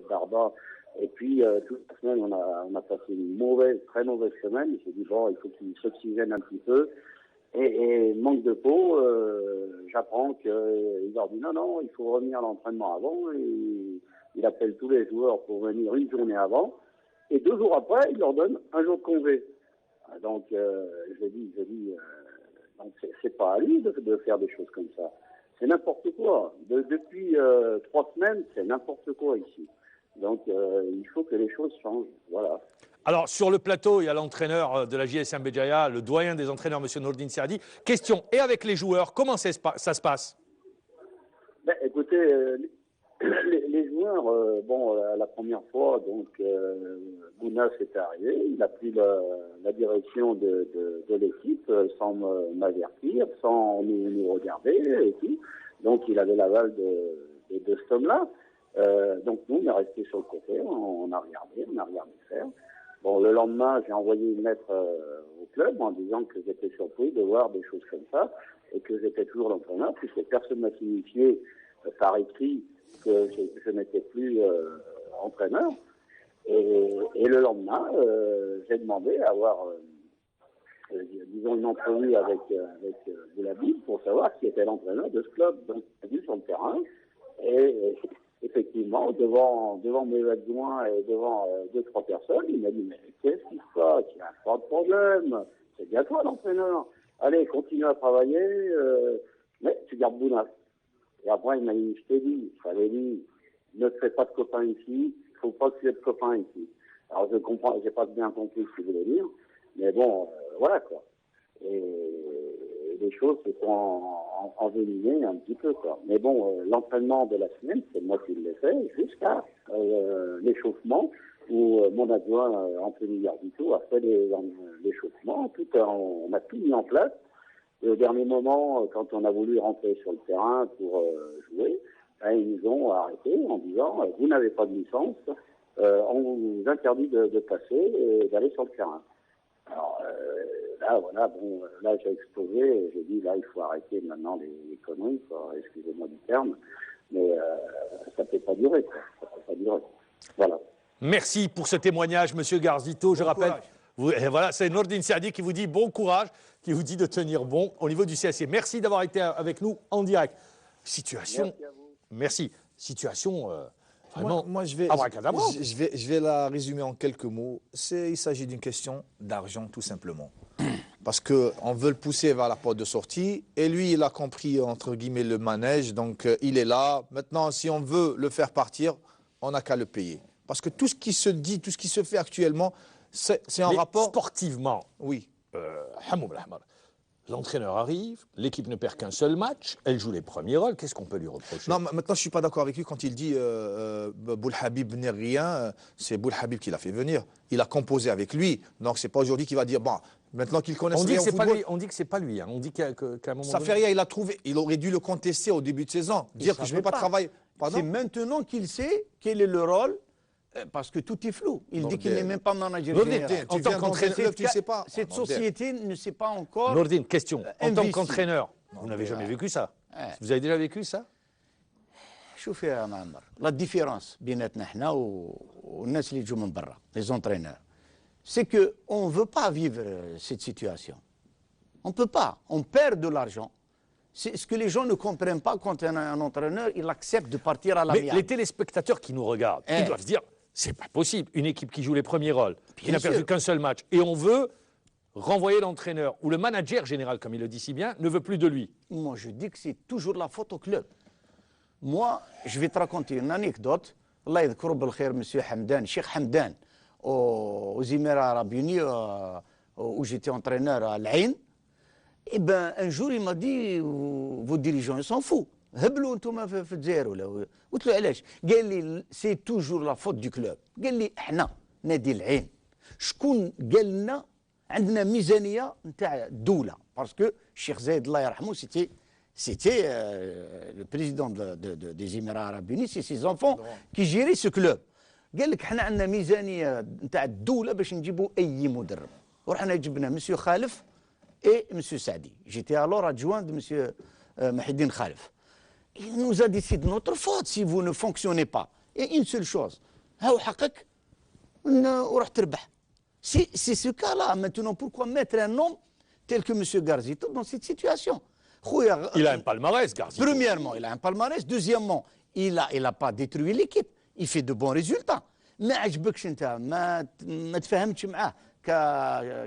Darda. Et puis, toute la semaine, on a passé une très mauvaise semaine. Il s'est dit, bon, il faut qu'il s'oxygène un petit peu. Et manque de peau, j'apprends qu'il leur dit, non, il faut revenir à l'entraînement avant. Et il appelle tous les joueurs pour venir une journée avant. Et 2 jours après, il leur donne un jour de congé. Donc, je dis, donc c'est pas à lui de faire des choses comme ça. C'est n'importe quoi. Depuis 3 semaines, c'est n'importe quoi ici. Donc, il faut que les choses changent. Voilà. Alors, sur le plateau, il y a l'entraîneur de la JSM Béjaïa, le doyen des entraîneurs, M. Nourdine Saadi. Question, et avec les joueurs, comment ça se passe? Ben, écoutez, les joueurs, la première fois, donc, Bounas est arrivé. Il a pris la direction de l'équipe sans m'avertir, sans nous regarder et tout. Donc, il avait l'aval de cet homme-là. Donc, nous, on est resté sur le côté, on a regardé faire. Bon, le lendemain, j'ai envoyé une lettre au club en disant que j'étais surpris de voir des choses comme ça et que j'étais toujours l'entraîneur, puisque personne ne m'a signifié par écrit que je n'étais plus entraîneur. Et le lendemain, j'ai demandé à avoir, disons, une entrevue avec Boulhabib pour savoir qui était l'entraîneur de ce club. Donc, il est venu sur le terrain et effectivement, devant mes adjoints et devant 2-3 personnes, il m'a dit, mais qu'est-ce qu'il se passe? Il n'y a pas de problème. C'est bien toi l'entraîneur. Allez, continue à travailler, mais tu gardes Bounas. Et après, il m'a dit, je t'ai dit, je t'avais dit, ne te fais pas de copains ici, il ne faut pas que tu aies de copains ici. Alors, je comprends, j'ai pas bien compris ce qu'il voulait dire, mais bon, voilà quoi. Et les choses se sont envenimées un petit peu, quoi. Mais bon, l'entraînement de la semaine, c'est moi qui l'ai fait, jusqu'à l'échauffement, où mon adjoint, Anthony Gardito, a fait l'échauffement. On a tout mis en place. Et au dernier moment, quand on a voulu rentrer sur le terrain pour jouer, ils nous ont arrêtés en disant « Vous n'avez pas de licence, on vous interdit de passer et d'aller sur le terrain ». Alors là, voilà, bon, là j'ai explosé, j'ai dit là il faut arrêter maintenant les conneries, excusez-moi du terme, mais ça ne peut pas durer, quoi. Ça peut pas durer. Voilà. Merci pour ce témoignage, Monsieur Gardito. Je rappelle, voilà, c'est Nourdine Saadi qui vous dit bon courage, qui vous dit de tenir bon au niveau du CSC. Merci d'avoir été avec nous en direct. Situation. Merci à vous. Merci. Situation. Vraiment, moi, je vais la résumer en quelques mots. Il s'agit d'une question d'argent, tout simplement. Parce qu'on veut le pousser vers la porte de sortie. Et lui, il a compris, entre guillemets, le manège. Donc, il est là. Maintenant, si on veut le faire partir, on n'a qu'à le payer. Parce que tout ce qui se dit, tout ce qui se fait actuellement, c'est en rapport... Sportivement, oui. L'entraîneur arrive, l'équipe ne perd qu'un seul match, elle joue les premiers rôles, qu'est-ce qu'on peut lui reprocher? Non, maintenant je ne suis pas d'accord avec lui quand il dit Boulhabib n'est rien, c'est Boulhabib qui l'a fait venir. Il a composé avec lui, donc c'est pas aujourd'hui qu'il va dire, bon, maintenant qu'il connaît rien au football... On dit que c'est pas lui, hein. On dit qu'à un moment ça fait rien, il a trouvé, il aurait dû le contester au début de saison, dire que je ne peux pas travailler. C'est maintenant qu'il sait quel est le rôle. Parce que tout est flou. Il dit qu'il n'est même pas manager général. En tant qu'entraîneur, tu ne sais pas. Cette société ne sait pas encore. Nourdine, question. En tant qu'entraîneur, vous n'avez jamais vécu ça? Vous avez déjà vécu ça? شوف يا معمر la différence بيناتنا احنا والناس اللي يجوا من برا les entraîneurs c'est que on veut pas vivre cette situation. On peut pas, on perd de l'argent. C'est ce que les gens ne comprennent pas quand un entraîneur il accepte de partir à l'amiable. Mais les téléspectateurs qui nous regardent, ils doivent se dire c'est pas possible, une équipe qui joue les premiers rôles, qui n'a perdu qu'un seul match, et on veut renvoyer l'entraîneur, ou le manager général, comme il le dit si bien, ne veut plus de lui. Moi, je dis que c'est toujours la faute au club. Moi, je vais te raconter une anecdote. Allah yadhkuru bil khair, monsieur Hamdan, Cheikh Hamdan, aux Émirats Arabes Unis, où j'étais entraîneur à l'Ain. Eh bien, un jour, il m'a dit, vos dirigeants, ils s'en foutent. هبلوا انتم في الجزائر ولا قلت له علاش؟ قال لي سي توجور لا فوت دو كلوب. قال لي احنا نادي العين شكون قال لنا عندنا ميزانيه نتاع الدوله باسكو الشيخ زايد الله يرحمه c'était le président des Émirats Arabes Unis, c'est ses enfants qui géraient ce club. قال لك احنا عندنا ميزانيه نتاع الدوله باش نجيبوا اي مدرب. ورحنا جبنا مسيو خالف et monsieur Saadi. J'étais alors adjoint de monsieur Mahidine Khalif. Il nous a dit c'est de notre faute si vous ne fonctionnez pas. Et une seule chose, هاو حقك وراح تربح. C'est ce cas-là. Maintenant, pourquoi mettre un homme tel que M. Garzito dans cette situation? Il a un palmarès, Garzito. Premièrement, il a un palmarès. Deuxièmement, il a pas détruit l'équipe. Il fait de bons résultats. ما عجبكش انت ما تفاهمتش معاه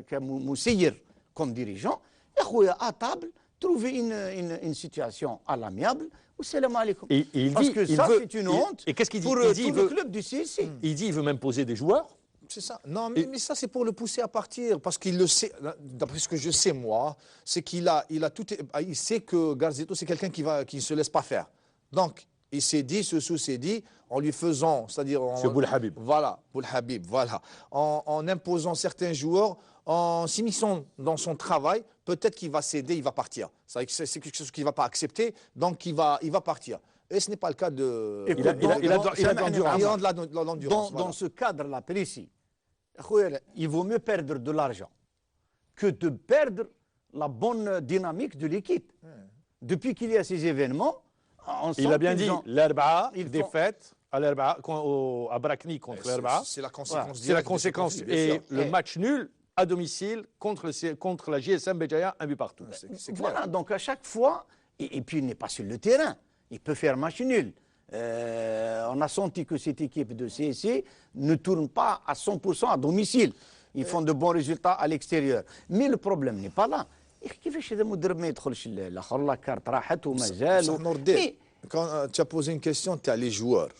كمسير comme dirigeant. يا خويا à table, trouver une situation à l'amiable. والسلام عليكم. Parce que ça, c'est une honte pour tout le club du CSC. Il dit qu'il veut même poser des joueurs. C'est ça. Non, mais ça, c'est pour le pousser à partir. Parce qu'il le sait, d'après ce que je sais, moi, c'est qu'il il sait que Garzito, c'est quelqu'un qui ne se laisse pas faire. Donc, il s'est dit, Soussou s'est dit, en lui faisant, c'est-à-dire... C'est Boulhabib. Voilà, Boulhabib, voilà. En imposant certains joueurs, en s'immisçant dans son travail, peut-être qu'il va céder, il va partir. C'est quelque chose qu'il ne va pas accepter, donc il va partir. Et ce n'est pas le cas de... Il a de l'endurance. Dans ce cadre-là précis, il vaut mieux perdre de l'argent que de perdre la bonne dynamique de l'équipe. Depuis qu'il y a ces événements, il a bien dit, l'Arba'a, défaite à Brakni contre l'Arba'a. C'est la conséquence. C'est la conséquence. Et le match nul à domicile contre la JSM Béjaïa, un but partout. Voilà, donc à chaque fois, et puis il n'est pas sur le terrain, il peut faire match nul. On a senti que cette équipe de CSC ne tourne pas à 100% à domicile. Ils font de bons résultats à l'extérieur. Mais le problème n'est pas là. كيفاش هذا المدرب ما يدخلش الاخر لا كارت راحت ومازال. Quand tu as posé une question, tu as les joueurs.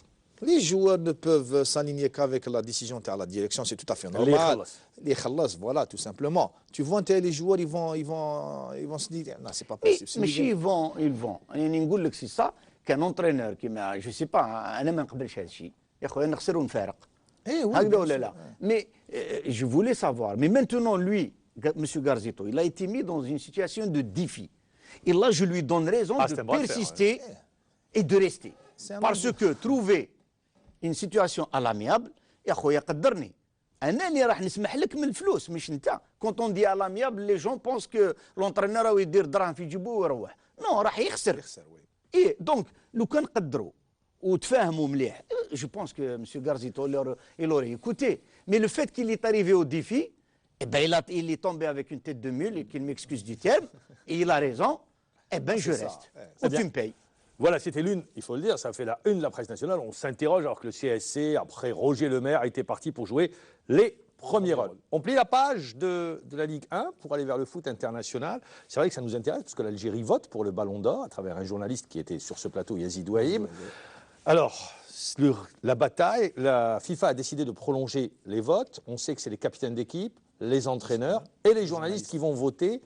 Les joueurs ne peuvent s'aligner qu'avec la décision de la direction, c'est tout à fait normal. Les khalas, voilà, tout simplement. Tu vois, les joueurs, ils vont se dire, non, c'est pas possible. Mais ils vont. يعني نقول لك c'est ça qu'un entraîneur كيما je sais pas انا ما نقبلش هذا الشيء يا خويا نخسر ونفارق. هكذا ولا لا؟ Mais je voulais savoir, mais maintenant lui, M. Garzito, il a été mis dans une situation de défi. Et là, je lui donne raison de persister et de rester. Parce que trouver une situation à l'amiable, يا خويا قدرني. أنا اللي راح نسمح لك من الفلوس مش أنت. Quand on dit à l'amiable, les gens pensent que l'entraîneur راهو يدير دراهم في جيبه ويروح. Non, راح يخسر. Et donc, لو كان قدروا وتفاهموا مليح, je pense que M. Garzito, il aurait écouté. Mais le fait qu'il est arrivé au défi, eh ben, il est tombé avec une tête de mule, et qu'il m'excuse du terme, et il a raison, eh ben je reste. Ou tu me payes. Voilà, c'était l'une, il faut le dire, ça fait la une de la presse nationale. On s'interroge alors que le CSC, après Roger Lemaire, était parti pour jouer les premiers rôles. On plie la page de la Ligue 1 pour aller vers le foot international. C'est vrai que ça nous intéresse parce que l'Algérie vote pour le Ballon d'Or à travers un journaliste qui était sur ce plateau, Yazid Ouahib. Alors, la bataille, la FIFA a décidé de prolonger les votes. On sait que c'est les capitaines d'équipe, les entraîneurs et les journalistes qui vont voter.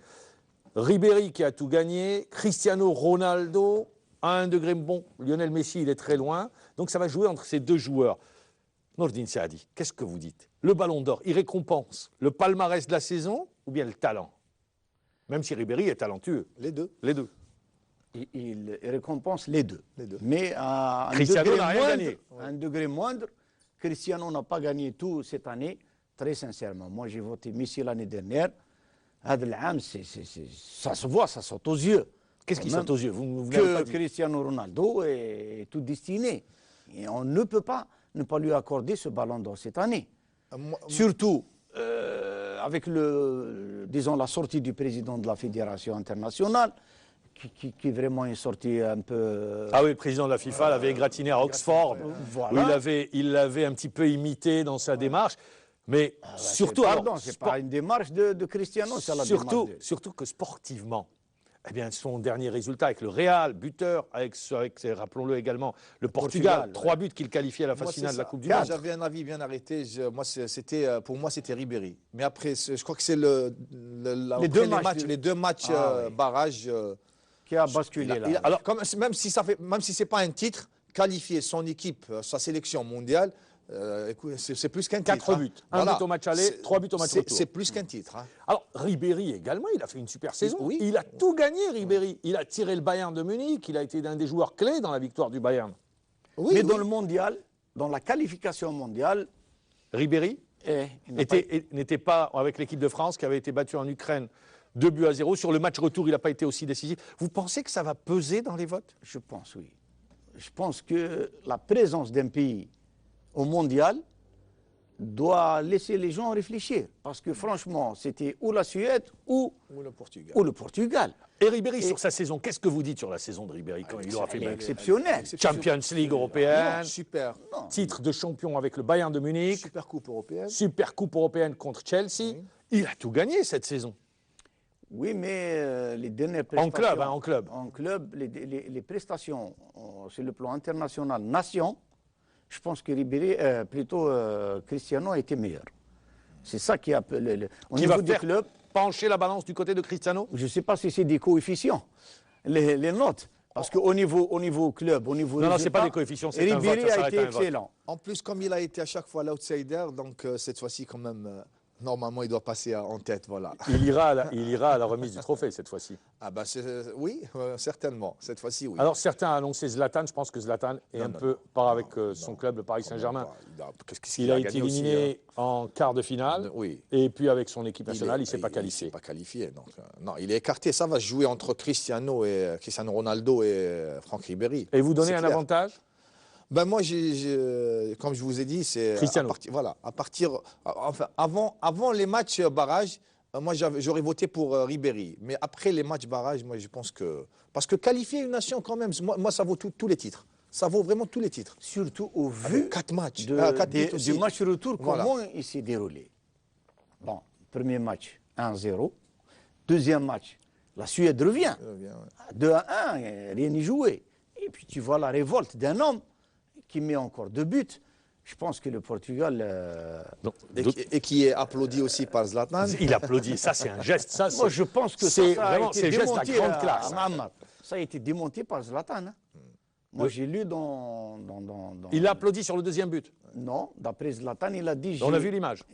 Ribéry qui a tout gagné, Cristiano Ronaldo à 1 degré bon, Lionel Messi il est très loin, donc ça va jouer entre ces deux joueurs. Nordine Saadi, qu'est-ce que vous dites? Le Ballon d'Or, il récompense le palmarès de la saison ou bien le talent? Même si Ribéry est talentueux. Les deux. Les deux. Il récompense les deux. Mais à un degré moindre, Cristiano n'a pas gagné tout cette année. Très sincèrement, moi j'ai voté Messi l'année dernière. Ça se voit, ça saute aux yeux. Qu'est-ce qui saute aux yeux? Que Cristiano Ronaldo est tout destiné. Et on ne peut pas ne pas lui accorder ce ballon d'or cette année. Surtout avec disons, la sortie du président de la Fédération internationale, qui est vraiment une sortie un peu... Ah oui, le président de la FIFA l'avait égratigné à Oxford, voilà. Où il l'avait un petit peu imité dans sa démarche. Mais surtout... Pardon, ce n'est pas une démarche de Cristiano, c'est la démarche surtout que sportivement, eh bien, son dernier résultat avec le Real, buteur, avec rappelons-le également, le Portugal 3 buts qu'il qualifiait à la phase finale de la Coupe du Monde. J'avais un avis bien arrêté. Pour moi, c'était Ribéry. Mais après, je crois que c'est les deux matchs barrages qui a basculé là. Alors, même si ce n'est pas un titre, qualifier son équipe, sa sélection mondiale, c'est plus qu'un titre. 4 buts. Un but au match aller, 3 buts au match retour. C'est plus qu'un titre. Hein. Alors, Ribéry également, il a fait une super saison. Oui. Il a tout gagné, Ribéry. Il a tiré le Bayern de Munich. Il a été l'un des joueurs clés dans la victoire du Bayern. Mais dans le mondial, dans la qualification mondiale, Ribéry n'était pas avec l'équipe de France qui avait été battue en Ukraine 2-0. Sur le match retour, il n'a pas été aussi décisif. Vous pensez que ça va peser dans les votes? Je pense, oui. Je pense que la présence d'un pays au mondial doit laisser les gens réfléchir. Parce que franchement, c'était ou la Suède ou le Portugal. Et Ribéry, sur sa saison, qu'est-ce que vous dites sur la saison de Ribéry quand il aura fait Elle est le exceptionnelle. Champions League européenne, Super. titre de champion avec le Bayern de Munich, Super Coupe européenne. Super Coupe européenne contre Chelsea. Il a tout gagné cette saison. Oui, mais les dernières prestations... En club. En club, les prestations sur le plan international, nation, je pense que Ribéry, Cristiano a été meilleur. C'est ça qui a... Au Qui va niveau du faire club, pencher la balance du côté de Cristiano? je ne sais pas si c'est des coefficients, les notes. Parce qu'au niveau club, au niveau Non, ce n'est résultat, pas des coefficients, c'est un vote. Ribéry Ça a s'arrête été à un vote. excellent. En plus, comme il a été à chaque fois l'outsider, donc cette fois-ci, quand même, normalement, il doit passer en tête. Voilà. Il ira à la remise du trophée cette fois-ci. Ah bah oui, certainement. Cette fois-ci, oui. Alors certains ont annoncé Zlatan. Je pense que Zlatan est part avec son club, le Paris Quand Saint-Germain. même pas. Qu'est-ce Il qu'il a été gagné aussi, éliminé en quart de finale. Oui. Et puis avec son équipe nationale, il ne s'est pas Il qualifié. s'est pas qualifié. Donc, non, il est écarté. Ça va se jouer entre Cristiano Ronaldo et Franck Ribéry. Et vous donnez C'est un clair. avantage? Ben moi, comme je vous ai dit, c'est Cristiano. avant les matchs barrages, moi j'aurais voté pour Ribéry. Mais après les matchs barrages, moi je pense que parce que qualifier une nation quand même, moi ça vaut tous les titres. Ça vaut vraiment tous les titres. Surtout au vu 4 matchs, du match retour, Voilà. comment il s'est déroulé. Bon, premier match, 1-0. Deuxième match, la Suède revient. 2-1, rien n'y joué. Et puis tu vois la révolte d'un homme qui met encore 2 buts. Je pense que le Portugal... Et qui est applaudi aussi par Zlatan. Il applaudit. Ça, c'est un geste. Ça, Moi, je pense que c'est ça a vraiment été c'est geste de la démonté grande à classe. Muhammad. Ça a été démonté par Zlatan. Hein. Moi, j'ai lu dans... Il a applaudi sur le deuxième but. Non, d'après Zlatan, il a dit... On a vu l'image.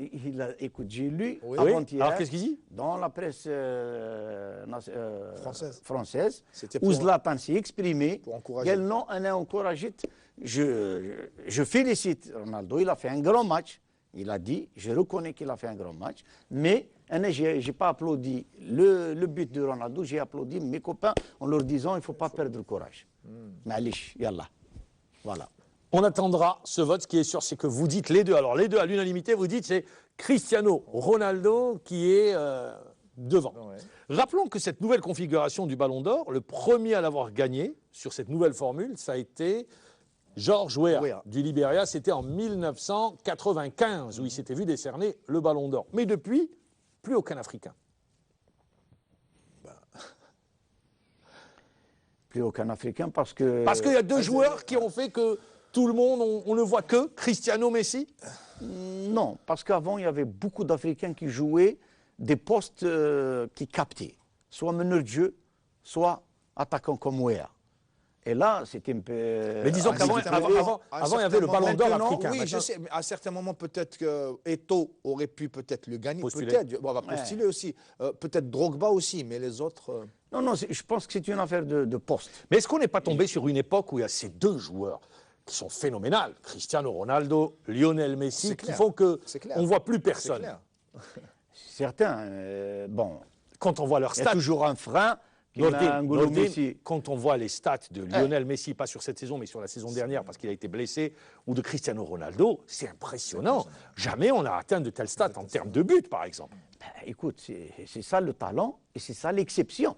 Écoute, j'ai lu Oui. avant-hier... Alors, qu'est-ce qu'il dit? Dans la presse française, C'était où pour- Zlatan s'est exprimé, pour encourager. quel nom on a encouragé. Je félicite Ronaldo, il a fait un grand match. Il a dit, je reconnais qu'il a fait un grand match, mais je n'ai pas applaudi le but de Ronaldo, j'ai applaudi mes copains en leur disant, il ne faut pas perdre le courage. Malish, yallah. Voilà. On attendra ce vote. Ce qui est sûr, c'est que vous dites les deux. Alors, les deux à l'unanimité, vous dites c'est Cristiano Ronaldo qui est devant. Ouais. Rappelons que cette nouvelle configuration du Ballon d'Or, le premier à l'avoir gagné sur cette nouvelle formule, ça a été George Weah du Libéria. C'était en 1995 où il s'était vu décerner le Ballon d'Or. Mais depuis, plus aucun Africain. Plus aucun Africain parce que... Parce qu'il y a deux joueurs qui ont fait que tout le monde, on ne voit que Cristiano Messi. Non, parce qu'avant, il y avait beaucoup d'Africains qui jouaient des postes qui captaient, soit meneur de jeu, soit attaquant comme Weah. Et là, c'était un peu... Mais disons qu'avant, il y avait le Ballon d'Or africain. Oui, je sais, mais à certains moments, peut-être que Eto'o aurait pu peut-être le gagner. Postuler. Peut-être, on va postuler aussi. Peut-être Drogba aussi, mais les autres... Non, je pense que c'est une affaire de poste. Mais est-ce qu'on n'est pas tombé sur une époque où il y a ces deux joueurs qui sont phénoménales, Cristiano Ronaldo, Lionel Messi, C'est qui clair. font qu'on C'est clair. ne voit plus C'est personne. clair. Certains, bon, Quand on voit leurs il y a stats, toujours un frein qui met Nordin, N'Golo Nordin, Messi. quand on voit les stats de Lionel Messi, pas sur cette saison, mais sur la saison dernière, parce qu'il a été blessé, ou de Cristiano Ronaldo, c'est impressionnant. Jamais on a atteint de telles stats en termes de buts, par exemple. Ben, écoute, c'est ça le talent et c'est ça l'exception.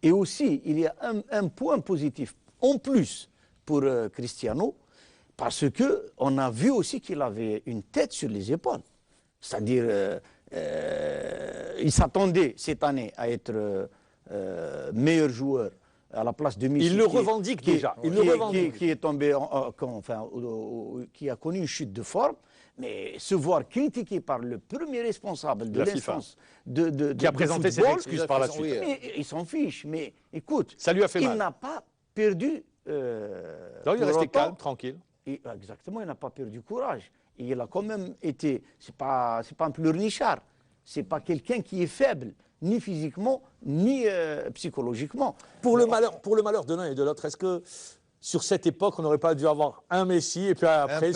Et aussi, il y a un point positif en plus pour Cristiano, parce qu'on a vu aussi qu'il avait une tête sur les épaules. C'est-à-dire, il s'attendait cette année à être meilleur joueur à la place de Messi. Il le revendique déjà. Il le revendique. Qui est tombé, qui a connu une chute de forme. Mais se voir critiqué par le premier responsable de La FIFA. l'instance Qui a présenté ses football, excuses par la suite. Oui. mais il s'en fiche. Mais écoute, Ça lui a fait il mal. n'a pas perdu. Non, il est pour resté autant, calme, tranquille. exactement, il n'a pas perdu courage. Et il a quand même été. C'est pas un pleurnichard. C'est pas quelqu'un qui est faible, ni physiquement, ni psychologiquement. Pour le malheur de l'un et de l'autre, est-ce que sur cette époque, on n'aurait pas dû avoir un Messi et puis après...